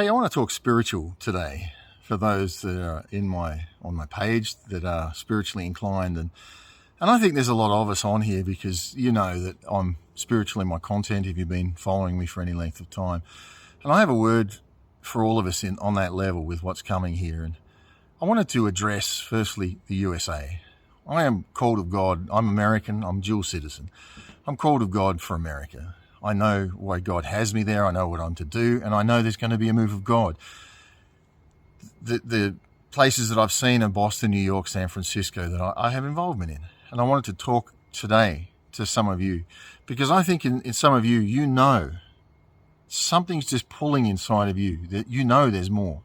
Hey, I want to talk spiritual today for those that are on my page that are spiritually inclined, and I think there's a lot of us on here because you know that I'm spiritual in my content if you've been following me for any length of time. And I have a word for all of us on that level with what's coming here. And I wanted to address firstly the USA. I am called of God. I'm American. I'm dual citizen. I'm called of God for America. I know why God has me there. I know what I'm to do, and I know there's going to be a move of God. The places that I've seen in Boston, New York, San Francisco that I have involvement in. And I wanted to talk today to some of you because I think in some of you, you know, something's just pulling inside of you that you know there's more.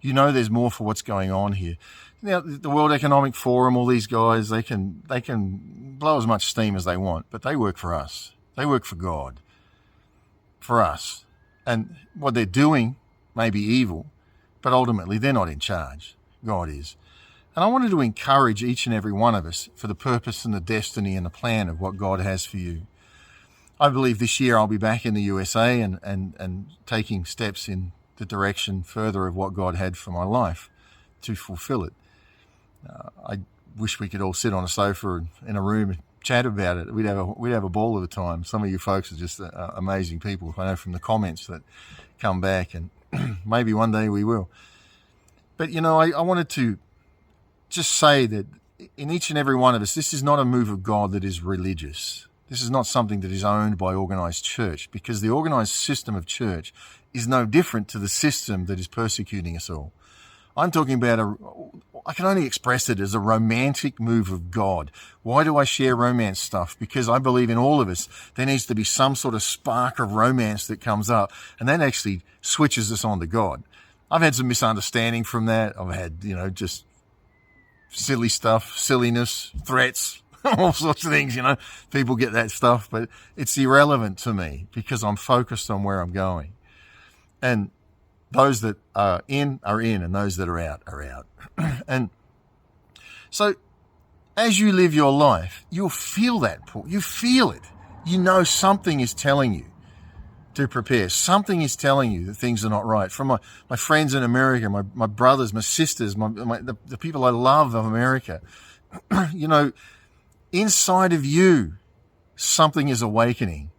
You know there's more for what's going on here. Now, the World Economic Forum, all these guys, they can blow as much steam as they want, but they work for us. They work for God, for us. And what they're doing may be evil, but ultimately they're not in charge. God is. And I wanted to encourage each and every one of us for the purpose and the destiny and the plan of what God has for you. I believe this year I'll be back in the USA and taking steps in the direction further of what God had for my life to fulfill it. I wish we could all sit on a sofa in a room and chat about it. We'd have a ball of a time. Some of you folks are just amazing people. I know from the comments that come back, and maybe one day we will. But you know, I wanted to just say that in each and every one of us, this is not a move of God that is religious. This is not something that is owned by organized church, because the organized system of church is no different to the system that is persecuting us all. I'm talking about I can only express it as a romantic move of God. Why do I share romance stuff? Because I believe in all of us, there needs to be some sort of spark of romance that comes up, and that actually switches us on to God. I've had some misunderstanding from that. I've had, just silly stuff, silliness, threats, all sorts of things, People get that stuff, but it's irrelevant to me because I'm focused on where I'm going. And those that are in, and those that are out, are out. And so as you live your life, you'll feel that pull. You feel it. You know something is telling you to prepare. Something is telling you that things are not right. From my friends in America, my brothers, my sisters, the people I love of America, inside of you, something is awakening.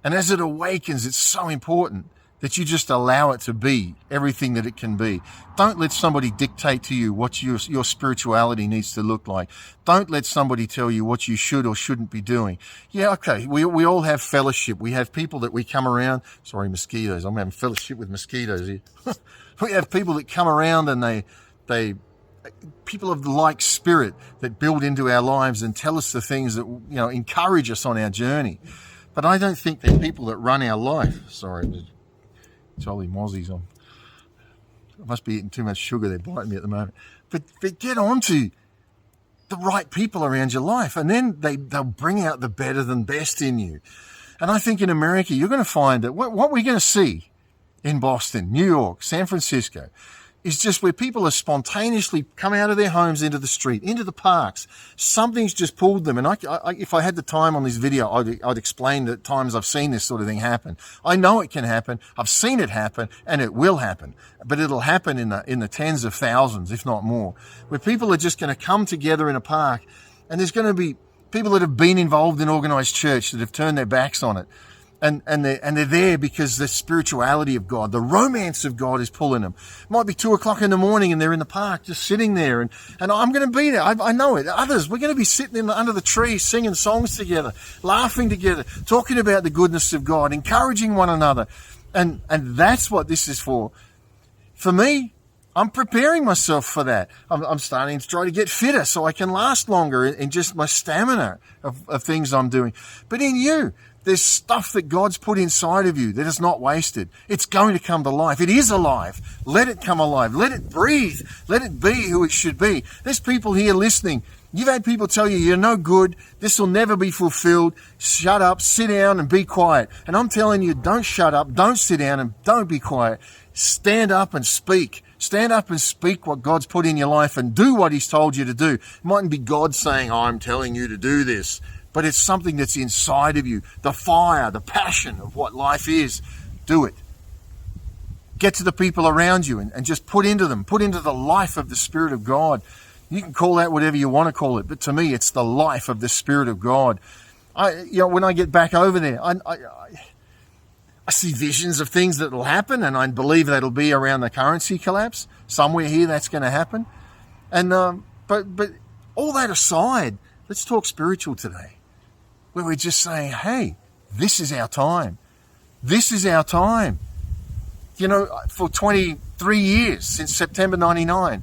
And as it awakens, it's so important that you just allow it to be everything that it can be. Don't let somebody dictate to you what your spirituality needs to look like. Don't let somebody tell you what you should or shouldn't be doing. Yeah, okay, we all have fellowship. We have people that we come around. Sorry, mosquitoes. I'm having fellowship with mosquitoes here. We have people that come around and they people of the like spirit that build into our lives and tell us the things that, encourage us on our journey. But I don't think they're people that run our life. Sorry, Jolly mozzies on. I must be eating too much sugar. They're biting me at the moment. But get on to the right people around your life, and then they'll bring out the better than best in you. And I think in America, you're going to find that what we're going to see in Boston, New York, San Francisco, is just where people are spontaneously come out of their homes into the street, into the parks. Something's just pulled them. And I if I had the time on this video, I'd explain the times I've seen this sort of thing happen. I know it can happen. I've seen it happen, and it will happen. But it'll happen in the tens of thousands, if not more, where people are just going to come together in a park, and there's going to be people that have been involved in organized church that have turned their backs on it. And they're there because the spirituality of God, the romance of God is pulling them. It might be 2:00 in the morning and they're in the park just sitting there, and I'm going to be there. I know it. Others, we're going to be sitting under the tree singing songs together, laughing together, talking about the goodness of God, encouraging one another. And that's what this is for. For me, I'm preparing myself for that. I'm starting to try to get fitter so I can last longer in just my stamina of things I'm doing. But in you, there's stuff that God's put inside of you that is not wasted. It's going to come to life. It is alive. Let it come alive. Let it breathe. Let it be who it should be. There's people here listening. You've had people tell you you're no good. This will never be fulfilled. Shut up, sit down and be quiet. And I'm telling you, don't shut up, don't sit down and don't be quiet. Stand up and speak. Stand up and speak what God's put in your life and do what he's told you to do. It mightn't be God saying, I'm telling you to do this. But it's something that's inside of you, the fire, the passion of what life is. Do it. Get to the people around you and just put into the life of the Spirit of God. You can call that whatever you want to call it, but to me, it's the life of the Spirit of God. When I get back over there, I see visions of things that will happen, and I believe that'll be around the currency collapse. Somewhere here that's going to happen. And but all that aside, let's talk spiritual today, where we're just saying, hey, this is our time. This is our time. For 23 years, since September 99,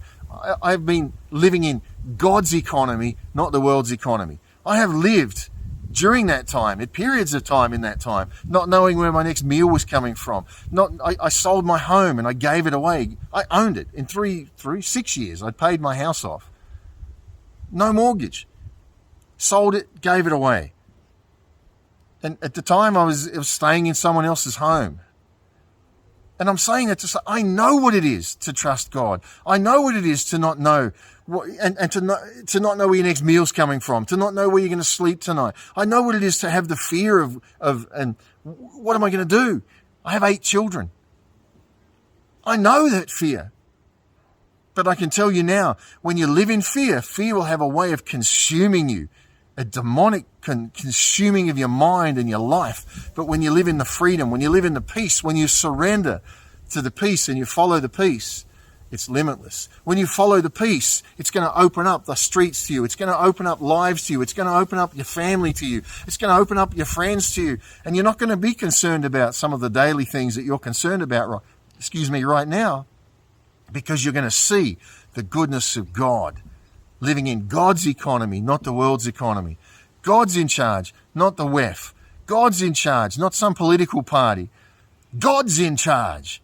I've been living in God's economy, not the world's economy. I have lived during that time, at periods of time in that time, not knowing where my next meal was coming from. I sold my home and I gave it away. I owned it. In 6 years, I paid my house off. No mortgage. Sold it, gave it away. And at the time, I was staying in someone else's home. And I'm saying that to say, I know what it is to trust God. I know what it is to not know, and to not know where your next meal's coming from, to not know where you're going to sleep tonight. I know what it is to have the fear of and what am I going to do? I have 8 children. I know that fear. But I can tell you now, when you live in fear, fear will have a way of consuming you, a demonic consuming of your mind and your life. But when you live in the freedom, when you live in the peace, when you surrender to the peace and you follow the peace, it's limitless. When you follow the peace, it's going to open up the streets to you. It's going to open up lives to you. It's going to open up your family to you. It's going to open up your friends to you. And you're not going to be concerned about some of the daily things that you're concerned about right now, because you're going to see the goodness of God. Living in God's economy, not the world's economy. God's in charge, not the WEF. God's in charge, not some political party. God's in charge.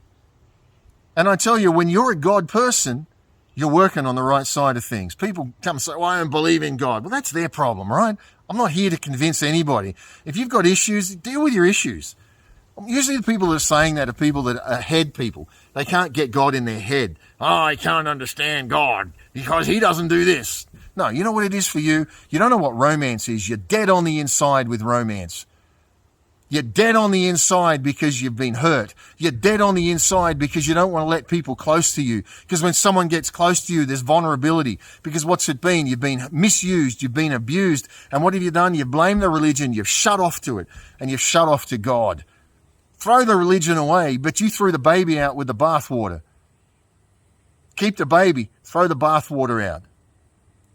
And I tell you, when you're a God person, you're working on the right side of things. People come and say, well, I don't believe in God. Well, that's their problem, right? I'm not here to convince anybody. If you've got issues, deal with your issues. Usually the people that are saying that are people that are head people. They can't get God in their head. Oh, I can't understand God because he doesn't do this. No, you know what it is for you? You don't know what romance is. You're dead on the inside with romance. You're dead on the inside because you've been hurt. You're dead on the inside because you don't want to let people close to you. Because when someone gets close to you, there's vulnerability. Because what's it been? You've been misused. You've been abused. And what have you done? You've blamed the religion. You've shut off to it. And you've shut off to God. Throw the religion away, but you threw the baby out with the bathwater. Keep the baby, throw the bathwater out.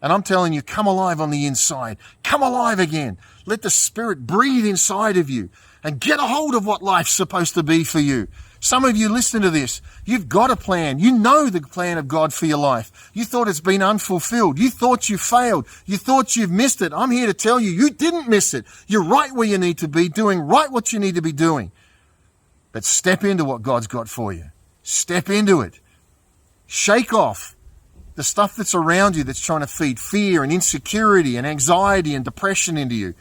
And I'm telling you, come alive on the inside. Come alive again. Let the Spirit breathe inside of you and get a hold of what life's supposed to be for you. Some of you listen to this. You've got a plan. You know the plan of God for your life. You thought it's been unfulfilled. You thought you failed. You thought you've missed it. I'm here to tell you, you didn't miss it. You're right where you need to be, doing right what you need to be doing. But step into what God's got for you. Step into it. Shake off the stuff that's around you that's trying to feed fear and insecurity and anxiety and depression into you.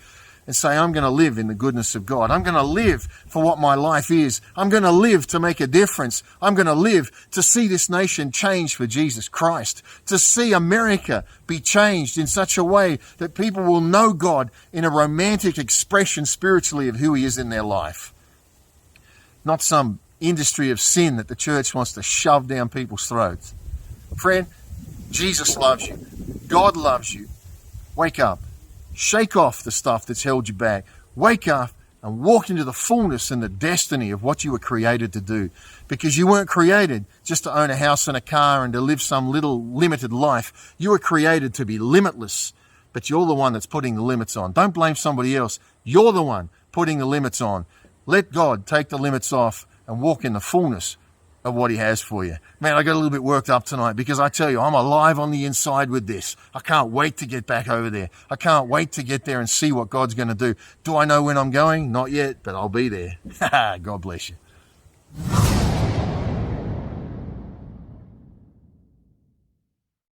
And say, I'm going to live in the goodness of God. I'm going to live for what my life is. I'm going to live to make a difference. I'm going to live to see this nation change for Jesus Christ. To see America be changed in such a way that people will know God in a romantic expression spiritually of who he is in their life. Not some industry of sin that the church wants to shove down people's throats. Friend, Jesus loves you. God loves you. Wake up. Shake off the stuff that's held you back. Wake up and walk into the fullness and the destiny of what you were created to do. Because you weren't created just to own a house and a car and to live some little limited life. You were created to be limitless, but you're the one that's putting the limits on. Don't blame somebody else. You're the one putting the limits on. Let God take the limits off and walk in the fullness of what he has for you. Man, I got a little bit worked up tonight because I tell you, I'm alive on the inside with this. I can't wait to get back over there. I can't wait to get there and see what God's going to do. Do I know when I'm going? Not yet, but I'll be there. God bless you.